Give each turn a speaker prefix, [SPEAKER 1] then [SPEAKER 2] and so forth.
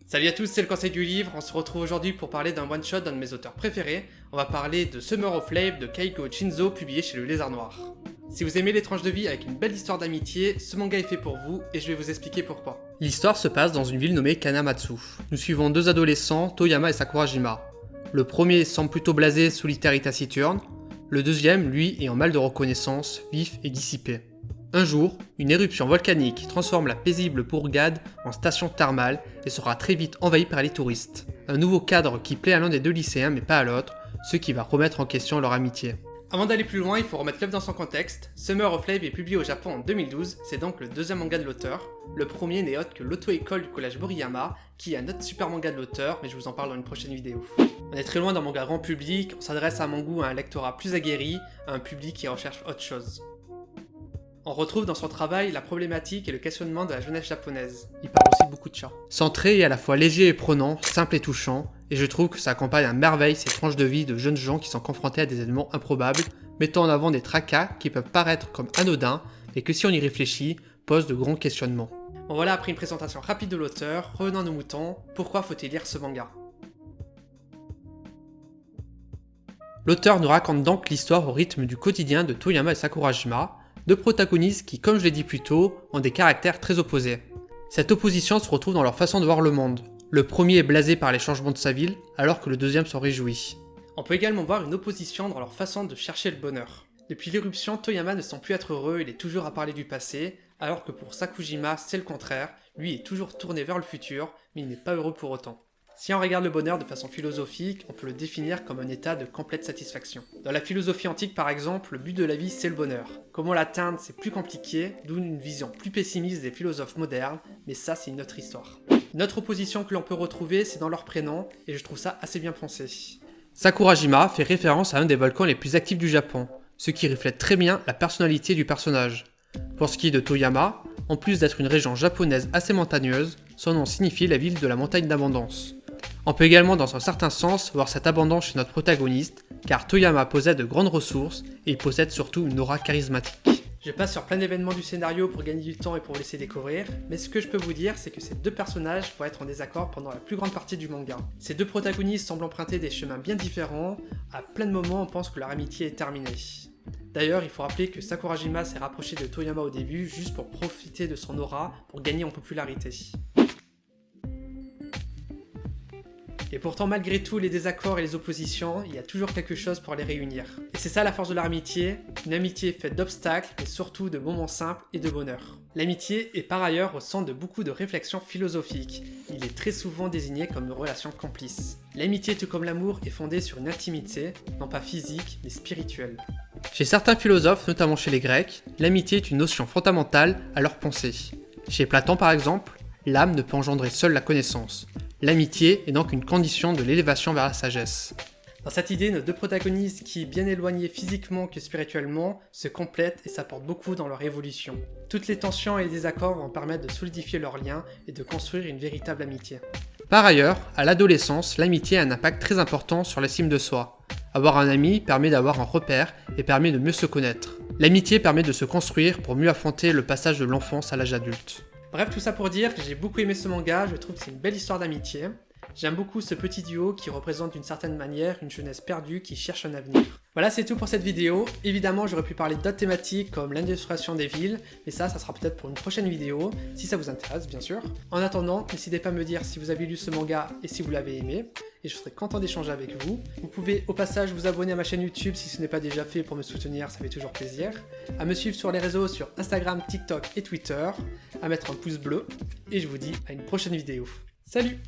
[SPEAKER 1] Salut à tous, c'est le Conseil du Livre. On se retrouve aujourd'hui pour parler d'un one-shot d'un de mes auteurs préférés. On va parler de Summer of Love de Keigo Shinzo, publié chez le Lézard Noir. Si vous aimez les tranches de vie avec une belle histoire d'amitié, ce manga est fait pour vous et je vais vous expliquer pourquoi. L'histoire se passe dans une ville nommée Kanamatsu. Nous suivons deux adolescents, Toyama et Sakurajima. Le premier semble plutôt blasé, solitaire et taciturne. Le deuxième, lui, est en mal de reconnaissance, vif et dissipé. Un jour, une éruption volcanique transforme la paisible bourgade en station thermale et sera très vite envahie par les touristes. Un nouveau cadre qui plaît à l'un des deux lycéens mais pas à l'autre, ce qui va remettre en question leur amitié. Avant d'aller plus loin, il faut remettre l'œuvre dans son contexte. Summer of Love est publié au Japon en 2012, c'est donc le deuxième manga de l'auteur. Le premier n'est autre que l'auto-école du collège Moriyama, qui est un autre super manga de l'auteur, mais je vous en parle dans une prochaine vidéo. On est très loin d'un manga grand public, on s'adresse à mon goût à un lectorat plus aguerri, à un public qui recherche autre chose. On retrouve dans son travail la problématique et le questionnement de la jeunesse japonaise. Il parle aussi beaucoup de chats. Centré et à la fois léger et prenant, simple et touchant, et je trouve que ça accompagne à merveille ces tranches de vie de jeunes gens qui sont confrontés à des événements improbables, mettant en avant des tracas qui peuvent paraître comme anodins, mais que si on y réfléchit, posent de grands questionnements. Bon voilà, après une présentation rapide de l'auteur, revenons à nos moutons, pourquoi faut-il lire ce manga ? L'auteur nous raconte donc l'histoire au rythme du quotidien de Toyama et Sakurajima, deux protagonistes qui, comme je l'ai dit plus tôt, ont des caractères très opposés. Cette opposition se retrouve dans leur façon de voir le monde. Le premier est blasé par les changements de sa ville, alors que le deuxième s'en réjouit. On peut également voir une opposition dans leur façon de chercher le bonheur. Depuis l'éruption, Toyama ne semble plus être heureux, il est toujours à parler du passé, alors que pour Sakujima, c'est le contraire, lui est toujours tourné vers le futur, mais il n'est pas heureux pour autant. Si on regarde le bonheur de façon philosophique, on peut le définir comme un état de complète satisfaction. Dans la philosophie antique par exemple, le but de la vie c'est le bonheur. Comment l'atteindre c'est plus compliqué, d'où une vision plus pessimiste des philosophes modernes, mais ça c'est une autre histoire. Une autre opposition que l'on peut retrouver c'est dans leur prénom, et je trouve ça assez bien pensé. Sakurajima fait référence à un des volcans les plus actifs du Japon, ce qui reflète très bien la personnalité du personnage. Pour ce qui est de Toyama, en plus d'être une région japonaise assez montagneuse, son nom signifie la ville de la montagne d'abondance. On peut également dans un certain sens voir cette abondance chez notre protagoniste, car Toyama possède de grandes ressources et il possède surtout une aura charismatique. Je passe sur plein d'événements du scénario pour gagner du temps et pour vous laisser découvrir, mais ce que je peux vous dire c'est que ces deux personnages vont être en désaccord pendant la plus grande partie du manga. Ces deux protagonistes semblent emprunter des chemins bien différents, à plein de moments on pense que leur amitié est terminée. D'ailleurs, il faut rappeler que Sakurajima s'est rapproché de Toyama au début juste pour profiter de son aura pour gagner en popularité. Et pourtant, malgré tous les désaccords et les oppositions, il y a toujours quelque chose pour les réunir. Et c'est ça la force de leur amitié, une amitié faite d'obstacles, mais surtout de moments simples et de bonheur. L'amitié est par ailleurs au centre de beaucoup de réflexions philosophiques. Il est très souvent désigné comme une relation complice. L'amitié, tout comme l'amour, est fondée sur une intimité, non pas physique, mais spirituelle. Chez certains philosophes, notamment chez les Grecs, l'amitié est une notion fondamentale à leur pensée. Chez Platon par exemple, l'âme ne peut engendrer seule la connaissance. L'amitié est donc une condition de l'élévation vers la sagesse. Dans cette idée, nos deux protagonistes qui, bien éloignés physiquement que spirituellement, se complètent et s'apportent beaucoup dans leur évolution. Toutes les tensions et les désaccords vont permettre de solidifier leurs liens et de construire une véritable amitié. Par ailleurs, à l'adolescence, l'amitié a un impact très important sur l'estime de soi. Avoir un ami permet d'avoir un repère et permet de mieux se connaître. L'amitié permet de se construire pour mieux affronter le passage de l'enfance à l'âge adulte. Bref, tout ça pour dire que j'ai beaucoup aimé ce manga, je trouve que c'est une belle histoire d'amitié. J'aime beaucoup ce petit duo qui représente d'une certaine manière une jeunesse perdue qui cherche un avenir. Voilà, c'est tout pour cette vidéo. Évidemment, j'aurais pu parler d'autres thématiques comme l'industrialisation des villes, mais ça sera peut-être pour une prochaine vidéo, si ça vous intéresse, bien sûr. En attendant, n'hésitez pas à me dire si vous avez lu ce manga et si vous l'avez aimé, et je serai content d'échanger avec vous. Vous pouvez au passage vous abonner à ma chaîne YouTube si ce n'est pas déjà fait pour me soutenir, ça fait toujours plaisir. À me suivre sur les réseaux sur Instagram, TikTok et Twitter, à mettre un pouce bleu, et je vous dis à une prochaine vidéo. Salut!